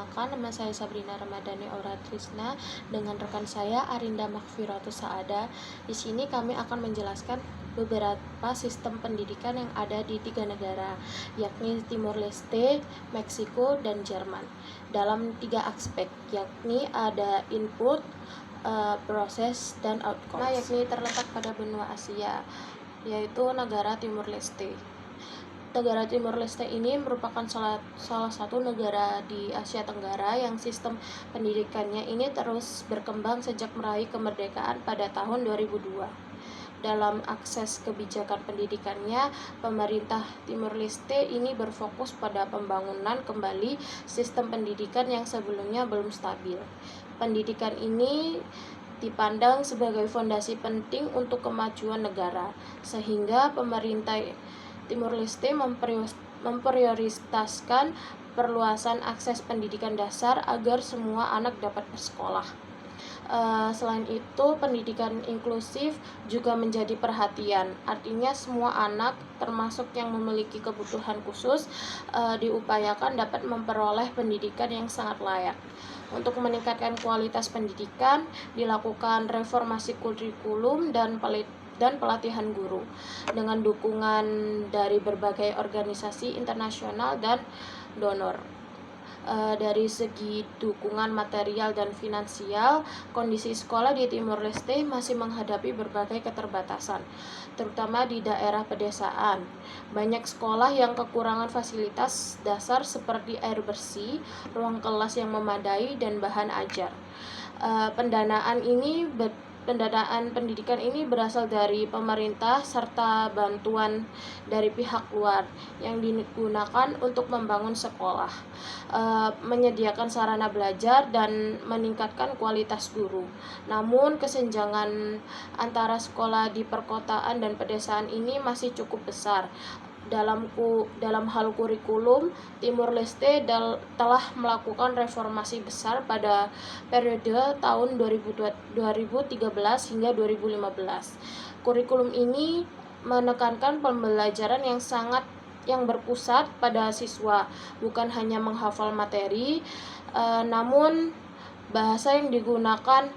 Perkenalkan, nama saya Sabrina Ramadhani Aura Trisna dengan rekan saya Arinda Makfiratus Saada. Di sini kami akan menjelaskan beberapa sistem pendidikan yang ada di 3 negara, yakni Timor Leste, Meksiko, dan Jerman. Dalam 3 aspek, yakni ada input, proses, dan outcome. Yakni terletak pada benua Asia, yaitu negara Timor Leste. Negara Timor Leste ini merupakan salah satu negara di Asia Tenggara yang sistem pendidikannya ini terus berkembang sejak meraih kemerdekaan pada tahun 2002. Dalam akses kebijakan pendidikannya, pemerintah Timor Leste ini berfokus pada pembangunan kembali sistem pendidikan yang sebelumnya belum stabil. Pendidikan ini dipandang sebagai fondasi penting untuk kemajuan negara, sehingga pemerintah Timor Leste memprioritaskan perluasan akses pendidikan dasar agar semua anak dapat bersekolah. Selain itu, pendidikan inklusif juga menjadi perhatian. Artinya semua anak, termasuk yang memiliki kebutuhan khusus, diupayakan dapat memperoleh pendidikan yang sangat layak. Untuk meningkatkan kualitas pendidikan, dilakukan reformasi kurikulum dan pelatihan guru dengan dukungan dari berbagai organisasi internasional dan donor. Dari segi dukungan material dan finansial, kondisi sekolah di Timor Leste masih menghadapi berbagai keterbatasan, terutama di daerah pedesaan. Banyak sekolah yang kekurangan fasilitas dasar seperti air bersih, ruang kelas yang memadai, dan bahan ajar. Pendanaan pendidikan ini berasal dari pemerintah serta bantuan dari pihak luar yang digunakan untuk membangun sekolah, menyediakan sarana belajar, dan meningkatkan kualitas guru. Namun, kesenjangan antara sekolah di perkotaan dan pedesaan ini masih cukup besar. Dalam hal kurikulum, Timor Leste telah melakukan reformasi besar pada periode tahun 2013 hingga 2015. Kurikulum ini menekankan pembelajaran yang berpusat pada siswa, bukan hanya menghafal materi, namun bahasa yang digunakan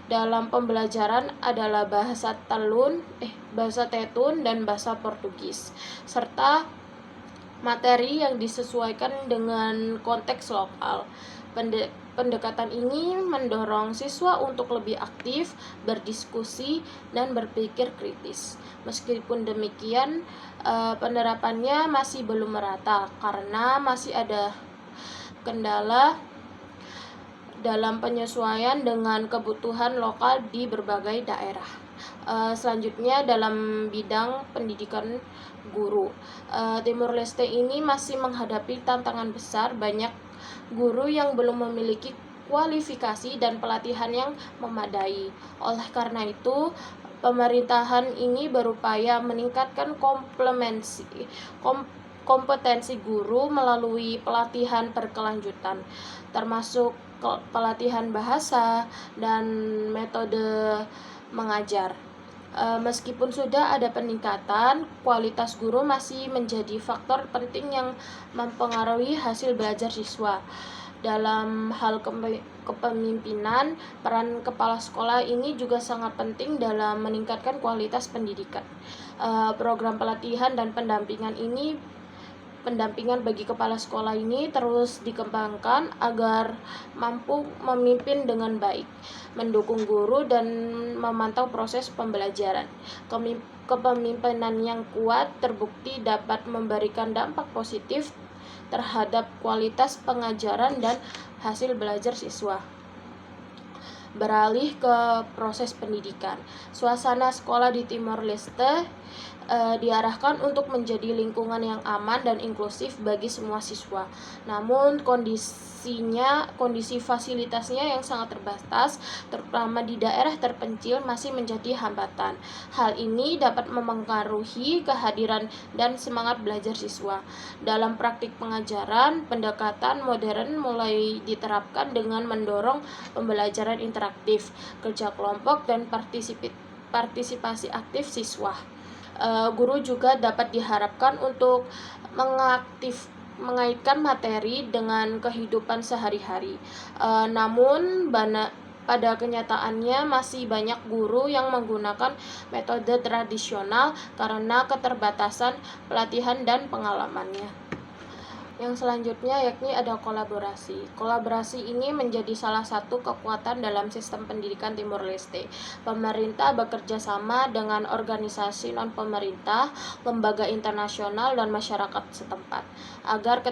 dalam pembelajaran adalah bahasa Tetun dan bahasa Portugis, serta materi yang disesuaikan dengan konteks lokal. Pendekatan ini mendorong siswa untuk lebih aktif, berdiskusi, dan berpikir kritis. Meskipun demikian, penerapannya masih belum merata karena masih ada kendala dalam penyesuaian dengan kebutuhan lokal di berbagai daerah. Selanjutnya, dalam bidang pendidikan guru, Timor Leste ini masih menghadapi tantangan besar. Banyak guru yang belum memiliki kualifikasi dan pelatihan yang memadai. Oleh karena itu, pemerintahan ini berupaya meningkatkan kompetensi guru melalui pelatihan berkelanjutan, termasuk pelatihan bahasa dan metode mengajar. Meskipun sudah ada peningkatan, kualitas guru masih menjadi faktor penting yang mempengaruhi hasil belajar siswa. Dalam hal kepemimpinan, peran kepala sekolah ini juga sangat penting dalam meningkatkan kualitas pendidikan. Program pelatihan dan pendampingan bagi kepala sekolah ini terus dikembangkan agar mampu memimpin dengan baik, mendukung guru, dan memantau proses pembelajaran. Kepemimpinan yang kuat terbukti dapat memberikan dampak positif terhadap kualitas pengajaran dan hasil belajar siswa. Beralih ke proses pendidikan, suasana sekolah di Timor Leste diarahkan untuk menjadi lingkungan yang aman dan inklusif bagi semua siswa. Namun kondisi fasilitasnya yang sangat terbatas, terutama di daerah terpencil, masih menjadi hambatan. Hal ini dapat mempengaruhi kehadiran dan semangat belajar siswa. Dalam praktik pengajaran, pendekatan modern mulai diterapkan dengan mendorong pembelajaran interaktif, kerja kelompok, dan partisipasi aktif siswa. Guru juga dapat diharapkan untuk mengaitkan materi dengan kehidupan sehari-hari. Namun pada kenyataannya masih banyak guru yang menggunakan metode tradisional karena keterbatasan pelatihan dan pengalamannya. Yang selanjutnya yakni ada kolaborasi. Kolaborasi ini menjadi salah satu kekuatan dalam sistem pendidikan Timor Leste. Pemerintah bekerja sama dengan organisasi non-pemerintah, lembaga internasional, dan masyarakat setempat. Agar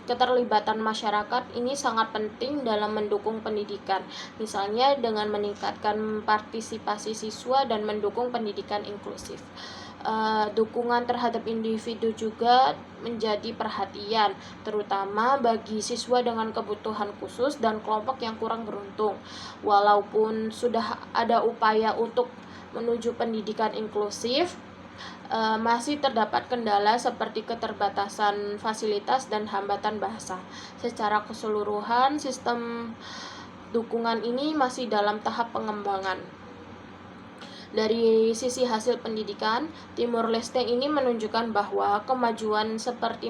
keterlibatan masyarakat ini sangat penting dalam mendukung pendidikan. Misalnya dengan meningkatkan partisipasi siswa dan mendukung pendidikan inklusif. Dukungan terhadap individu juga menjadi perhatian, terutama bagi siswa dengan kebutuhan khusus dan kelompok yang kurang beruntung. Walaupun sudah ada upaya untuk menuju pendidikan inklusif, masih terdapat kendala seperti keterbatasan fasilitas dan hambatan bahasa. Secara keseluruhan, sistem dukungan ini masih dalam tahap pengembangan. Dari sisi hasil pendidikan, Timor Leste ini menunjukkan bahwa kemajuan seperti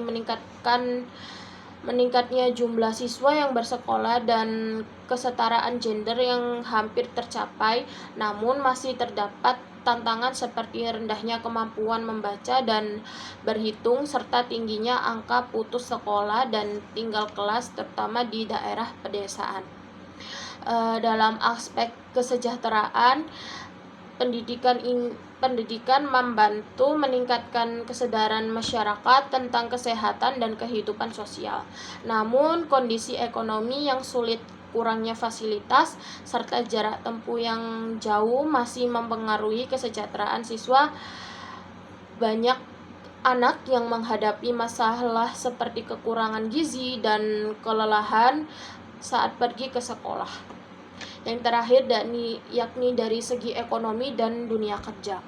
meningkatnya jumlah siswa yang bersekolah dan kesetaraan gender yang hampir tercapai, namun masih terdapat tantangan seperti rendahnya kemampuan membaca dan berhitung serta tingginya angka putus sekolah dan tinggal kelas terutama di daerah pedesaan. Dalam aspek kesejahteraan, pendidikan membantu meningkatkan kesadaran masyarakat tentang kesehatan dan kehidupan sosial. Namun, kondisi ekonomi yang sulit, kurangnya fasilitas, serta jarak tempuh yang jauh masih mempengaruhi kesejahteraan siswa. Banyak anak yang menghadapi masalah seperti kekurangan gizi dan kelelahan saat pergi ke sekolah. Yang terakhir yakni dari segi ekonomi dan dunia kerja.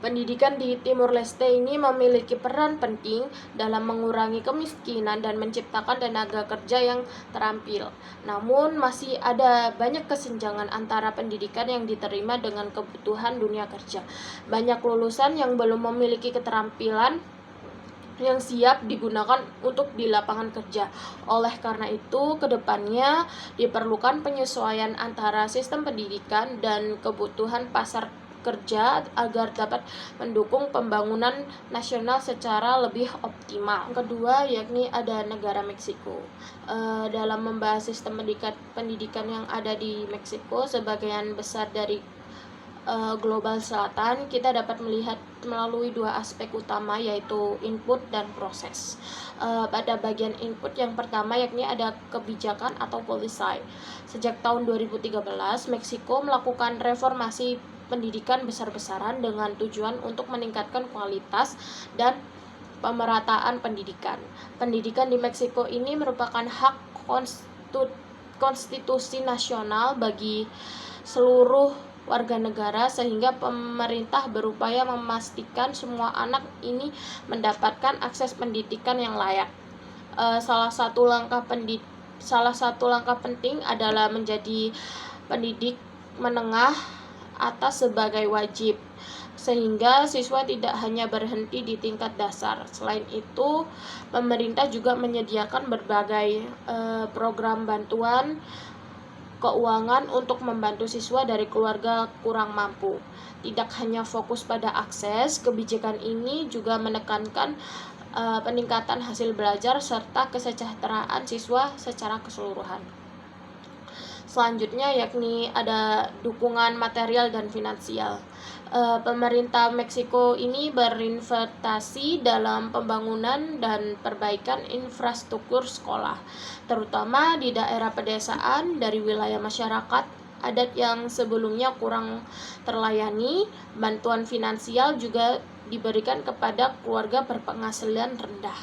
Pendidikan di Timor Leste ini memiliki peran penting dalam mengurangi kemiskinan dan menciptakan tenaga kerja yang terampil. Namun masih ada banyak kesenjangan antara pendidikan yang diterima dengan kebutuhan dunia kerja. Banyak lulusan yang belum memiliki keterampilan yang siap digunakan untuk di lapangan kerja. Oleh karena itu, kedepannya diperlukan penyesuaian antara sistem pendidikan dan kebutuhan pasar kerja agar dapat mendukung pembangunan nasional secara lebih optimal. Yang kedua yakni ada negara Meksiko. Dalam membahas sistem pendidikan yang ada di Meksiko, sebagian besar dari global selatan, kita dapat melihat melalui dua aspek utama yaitu input dan proses. Pada bagian input yang pertama yakni ada kebijakan atau policy. Sejak tahun 2013, Meksiko melakukan reformasi pendidikan besar-besaran dengan tujuan untuk meningkatkan kualitas dan pemerataan pendidikan. Pendidikan di Meksiko ini merupakan hak konstitusi nasional bagi seluruh warga negara, sehingga pemerintah berupaya memastikan semua anak ini mendapatkan akses pendidikan yang layak. Salah satu langkah penting adalah menjadi pendidik menengah atas sebagai wajib, sehingga siswa tidak hanya berhenti di tingkat dasar. Selain itu, pemerintah juga menyediakan berbagai program bantuan keuangan untuk membantu siswa dari keluarga kurang mampu. Tidak hanya fokus pada akses, kebijakan ini juga menekankan peningkatan hasil belajar serta kesejahteraan siswa secara keseluruhan. Selanjutnya yakni ada dukungan material dan finansial. Pemerintah Meksiko ini berinvestasi dalam pembangunan dan perbaikan infrastruktur sekolah, terutama di daerah pedesaan dari wilayah masyarakat adat yang sebelumnya kurang terlayani. Bantuan finansial juga diberikan kepada keluarga berpenghasilan rendah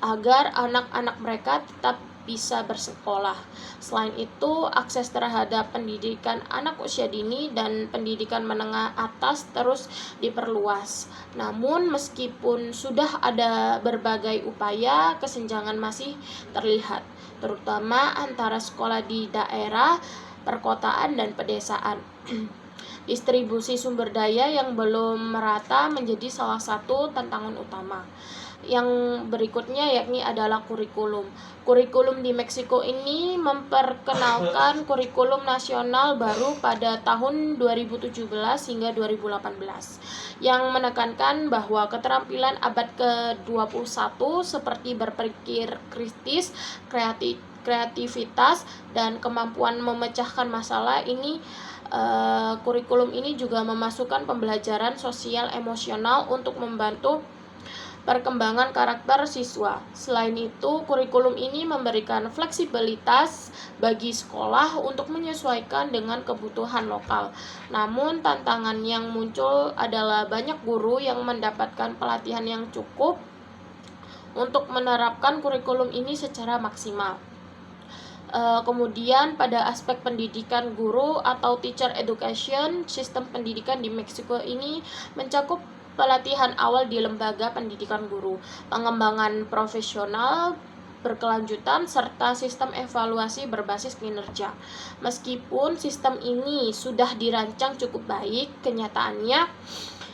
agar anak-anak mereka tetap bisa bersekolah. Selain itu, akses terhadap pendidikan anak usia dini dan pendidikan menengah atas terus diperluas. Namun, meskipun sudah ada berbagai upaya, kesenjangan masih terlihat, terutama antara sekolah di daerah perkotaan dan pedesaan. Distribusi sumber daya yang belum merata menjadi salah satu tantangan utama. Yang berikutnya yakni adalah kurikulum. Kurikulum di Meksiko ini memperkenalkan kurikulum nasional baru pada tahun 2017 hingga 2018 yang menekankan bahwa keterampilan abad ke-21 seperti berpikir kritis, kreativitas, dan kemampuan memecahkan masalah ini. Kurikulum ini juga memasukkan pembelajaran sosial emosional untuk membantu perkembangan karakter siswa. Selain itu, kurikulum ini memberikan fleksibilitas bagi sekolah untuk menyesuaikan dengan kebutuhan lokal. Namun, tantangan yang muncul adalah banyak guru yang mendapatkan pelatihan yang cukup untuk menerapkan kurikulum ini secara maksimal. Kemudian pada aspek pendidikan guru atau teacher education, sistem pendidikan di Meksiko ini mencakup pelatihan awal di lembaga pendidikan guru, pengembangan profesional berkelanjutan, serta sistem evaluasi berbasis kinerja. Meskipun sistem ini sudah dirancang cukup baik, kenyataannya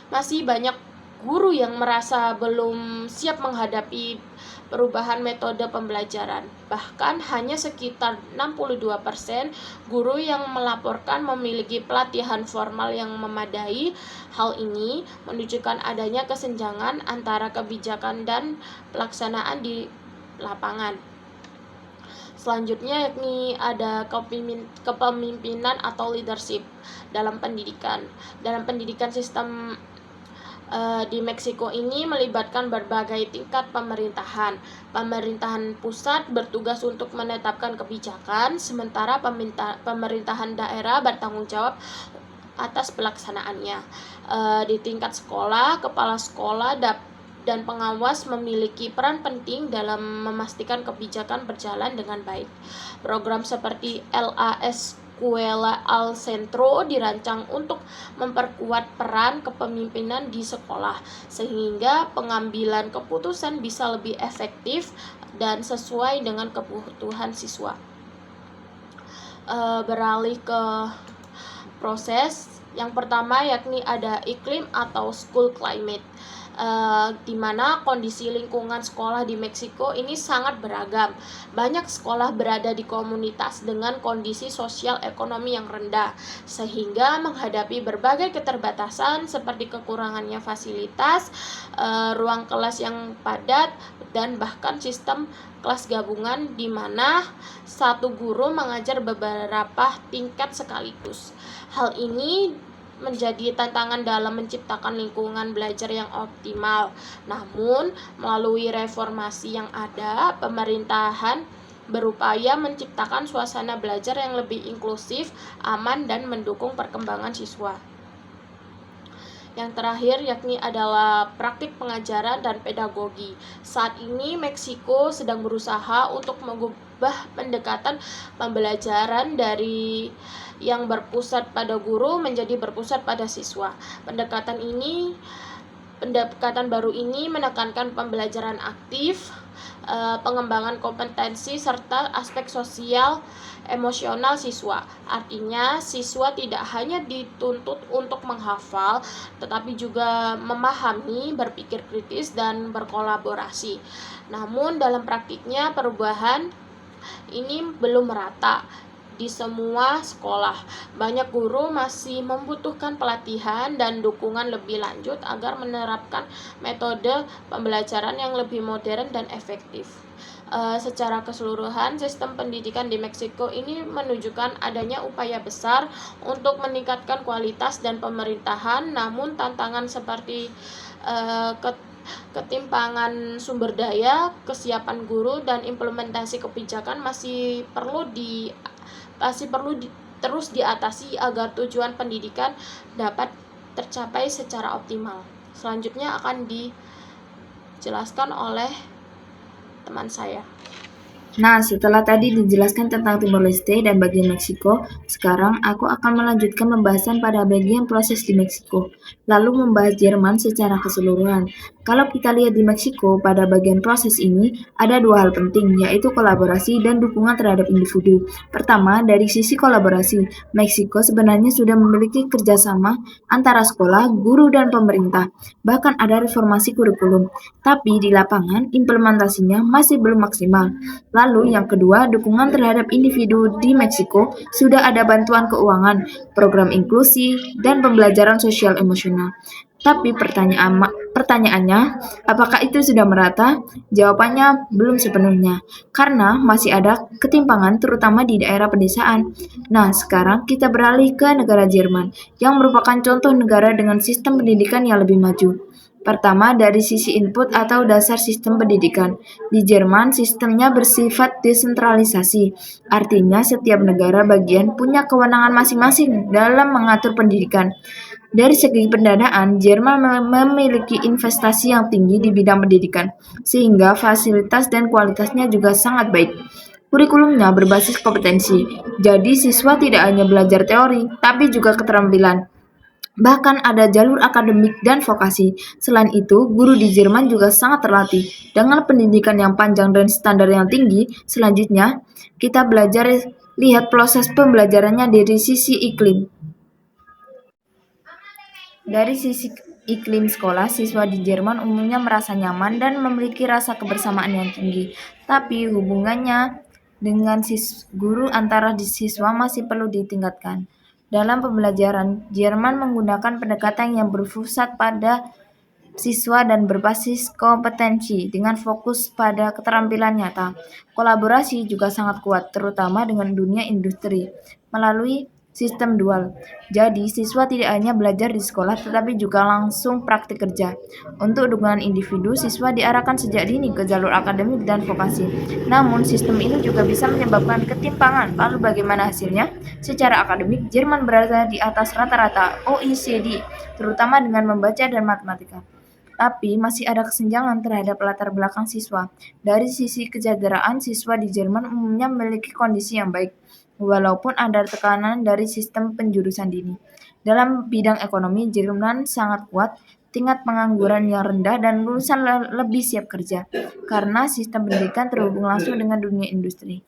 masih banyak guru yang merasa belum siap menghadapi perubahan metode pembelajaran. Bahkan hanya sekitar 62% guru yang melaporkan memiliki pelatihan formal yang memadai. Hal ini menunjukkan adanya kesenjangan antara kebijakan dan pelaksanaan di lapangan. Selanjutnya yakni ada kepemimpinan atau leadership dalam pendidikan. Dalam pendidikan sistem di Meksiko ini melibatkan berbagai tingkat pemerintahan. Pemerintahan pusat bertugas untuk menetapkan kebijakan, sementara pemerintahan daerah bertanggung jawab atas pelaksanaannya. Di tingkat sekolah, kepala sekolah dan pengawas memiliki peran penting dalam memastikan kebijakan berjalan dengan baik. Program seperti LAS Escuela al Centro dirancang untuk memperkuat peran kepemimpinan di sekolah, sehingga pengambilan keputusan bisa lebih efektif dan sesuai dengan kebutuhan siswa. Beralih ke proses yang pertama yakni ada iklim atau school climate. Di mana kondisi lingkungan sekolah di Meksiko ini sangat beragam. Banyak sekolah berada di komunitas dengan kondisi sosial ekonomi yang rendah, sehingga menghadapi berbagai keterbatasan seperti kekurangannya fasilitas, ruang kelas yang padat, dan bahkan sistem kelas gabungan di mana satu guru mengajar beberapa tingkat sekaligus. Hal ini menjadi tantangan dalam menciptakan lingkungan belajar yang optimal. Namun, melalui reformasi yang ada, pemerintahan berupaya menciptakan suasana belajar yang lebih inklusif, aman, dan mendukung perkembangan siswa. Yang terakhir yakni adalah praktik pengajaran dan pedagogi. Saat ini Meksiko sedang berusaha untuk mengubah pendekatan pembelajaran dari yang berpusat pada guru menjadi berpusat pada siswa. Pendekatan baru ini menekankan pembelajaran aktif, pengembangan kompetensi, serta aspek sosial emosional siswa. Artinya, siswa tidak hanya dituntut untuk menghafal, tetapi juga memahami, berpikir kritis, dan berkolaborasi. Namun, dalam praktiknya, perubahan ini belum merata di semua sekolah. Banyak guru masih membutuhkan pelatihan dan dukungan lebih lanjut agar menerapkan metode pembelajaran yang lebih modern dan efektif. Secara keseluruhan, sistem pendidikan di Meksiko ini menunjukkan adanya upaya besar untuk meningkatkan kualitas dan pemerintahan, namun tantangan seperti ketimpangan sumber daya, kesiapan guru, dan implementasi kebijakan masih perlu terus diatasi agar tujuan pendidikan dapat tercapai secara optimal. Selanjutnya akan dijelaskan oleh teman saya. Nah, setelah tadi dijelaskan tentang Timor Leste dan bagian Meksiko, sekarang aku akan melanjutkan pembahasan pada bagian proses di Meksiko, lalu membahas Jerman secara keseluruhan. Kalau kita lihat di Meksiko, pada bagian proses ini ada dua hal penting, yaitu kolaborasi dan dukungan terhadap individu. Pertama, dari sisi kolaborasi, Meksiko sebenarnya sudah memiliki kerjasama antara sekolah, guru, dan pemerintah. Bahkan ada reformasi kurikulum, tapi di lapangan implementasinya masih belum maksimal. Lalu yang kedua, dukungan terhadap individu di Meksiko sudah ada bantuan keuangan, program inklusi, dan pembelajaran sosial emosional. Tapi pertanyaannya, apakah itu sudah merata? Jawabannya belum sepenuhnya, karena masih ada ketimpangan terutama di daerah pedesaan. Nah, sekarang kita beralih ke negara Jerman, yang merupakan contoh negara dengan sistem pendidikan yang lebih maju. Pertama, dari sisi input atau dasar sistem pendidikan. Di Jerman, sistemnya bersifat desentralisasi. Artinya, setiap negara bagian punya kewenangan masing-masing dalam mengatur pendidikan. Dari segi pendanaan, Jerman memiliki investasi yang tinggi di bidang pendidikan, sehingga fasilitas dan kualitasnya juga sangat baik. Kurikulumnya berbasis kompetensi, jadi siswa tidak hanya belajar teori, tapi juga keterampilan. Bahkan ada jalur akademik dan vokasi. Selain itu, guru di Jerman juga sangat terlatih. Dengan pendidikan yang panjang dan standar yang tinggi, selanjutnya kita belajar lihat proses pembelajarannya dari sisi iklim. Dari sisi iklim sekolah, siswa di Jerman umumnya merasa nyaman dan memiliki rasa kebersamaan yang tinggi. Tapi hubungannya dengan guru antara siswa masih perlu ditingkatkan. Dalam pembelajaran, Jerman menggunakan pendekatan yang berpusat pada siswa dan berbasis kompetensi dengan fokus pada keterampilan nyata. Kolaborasi juga sangat kuat, terutama dengan dunia industri, melalui sistem dual. Jadi, siswa tidak hanya belajar di sekolah, tetapi juga langsung praktik kerja. Untuk dukungan individu, siswa diarahkan sejak dini ke jalur akademik dan vokasi. Namun, sistem ini juga bisa menyebabkan ketimpangan. Lalu bagaimana hasilnya? Secara akademik, Jerman berada di atas rata-rata OECD, terutama dengan membaca dan matematika. Tapi masih ada kesenjangan terhadap latar belakang siswa. Dari sisi kesejahteraan, siswa di Jerman umumnya memiliki kondisi yang baik, walaupun ada tekanan dari sistem penjurusan dini. Dalam bidang ekonomi, Jerman sangat kuat, tingkat pengangguran yang rendah, dan lulusan lebih siap kerja, karena sistem pendidikan terhubung langsung dengan dunia industri.